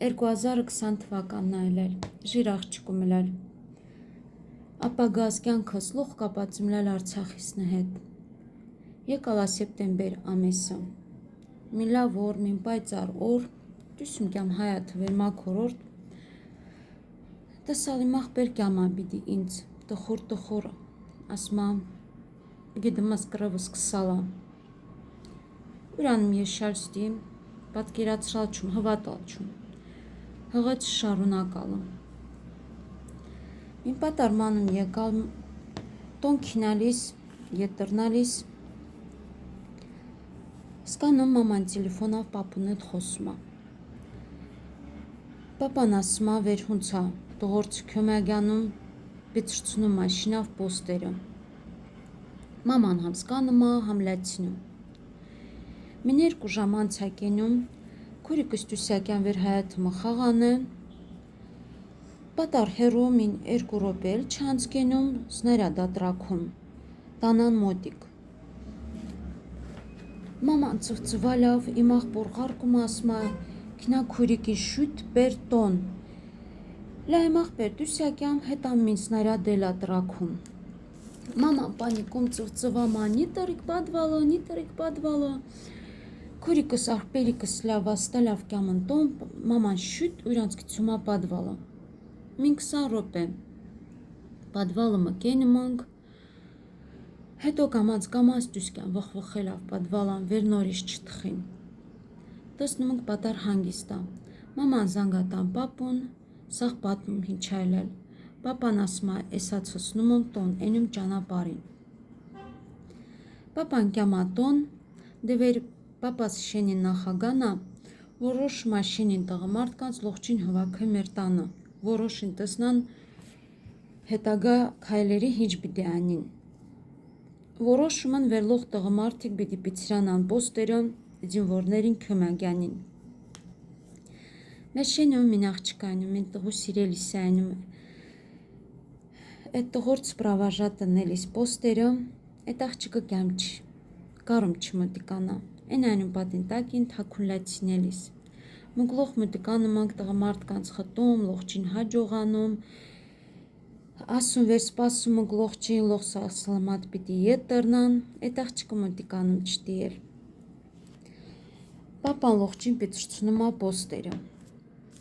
2020 թվականն այլել, ժիր աղջիկում ելել, ապագաս կյանքս լուխ կապացում լել Արցախիսն հետ, եկալա սեպտեմբեր ամեսը, մի լավ օր, մին պայծառ օր, դյուսում կյամ հայաթը վեր մաքորորդ, տեսալի մախբեր կյամա բիդի ինձ, տխուր, ասմա, գիդմաս կրվս կսալա, ուրանում եշալ ստիմ, պատկերացրալ չում, հվատալ չում, հղաց շարունակալը, մին պատարմանում եկալ, տոն քինալիս, ետրնալիս, սկանում մաման տելեֆոնավ պապուն հետ խոսումա, պապան ասմա վեր հունցա, տողորց քյոմագյանում, բիծրցնում մաշինավ պոստերը, մաման համ սկանումա, համ լացինում, մին երկու ժամ անցակենում, քուրիկս դյուսակյան վեր հայաթումը խաղանը, պատար հերու մին երկու ռոպել չանցկենում, սներադա տրաքում, տանան մոտիկ, մաման ծվծվալավ, իմ աղբոր ղարկում ասմա, կինա քուրիկի շուտ բեր տոն, լայմ աղբեր դյուսակյամ հետամ մին սներադելա տրաքում, մաման պանիկում ծվծվամա, նիտարիկ պատվալը, քուրիկս աղբերիկս լավ աստալավ կյամն տոն, մաման շուտ ուրանց կցումա պատվալը, մին 20 ռոպե, պատվալը մկենը մոնք, հետո կամած դյուսկյան վխվխելավ պատվալան վեր նորիշ չտխին, տեսնում ենք պատար հանգիստա, մաման զանգատան պապուն, սաղ պատմում հինչայլել, պապան ասմա էսացսնում եմ տոն, էնում ճանապարին, պապան կյամա տոն, դևեր պապաս շենին նախագանա, որոշ մաշինին տղմարդկանց լողջին հվաքը մեր տանը, որոշին տեսնան հետագա քայլերի հիչ բիդի անին, որոշումն վերլող տղմարդիկ բիդի պիցրանան պոստերը, զինվորներին քյոմագյանին, մեր շենում մին աղջիկայնում, մին տղու սիրելիսայնում, էտ տղորց պրավաժատը նելիս պոստերը, էտ աղջիկը կյամ կարում չմոտիկանա, են այնում պատին տակին թակուն լացինելիս, մունք լող մոտիկանում անք տղմարդկանց խտում, լողջին հաջողանում, ասում վեր սպասում ենք լողջին, լող սասլամատ պիտի ետրնան, էտ աղջիկը մոտիկանում չտիել, պապան լողջին պիծրցնումա պոստերը,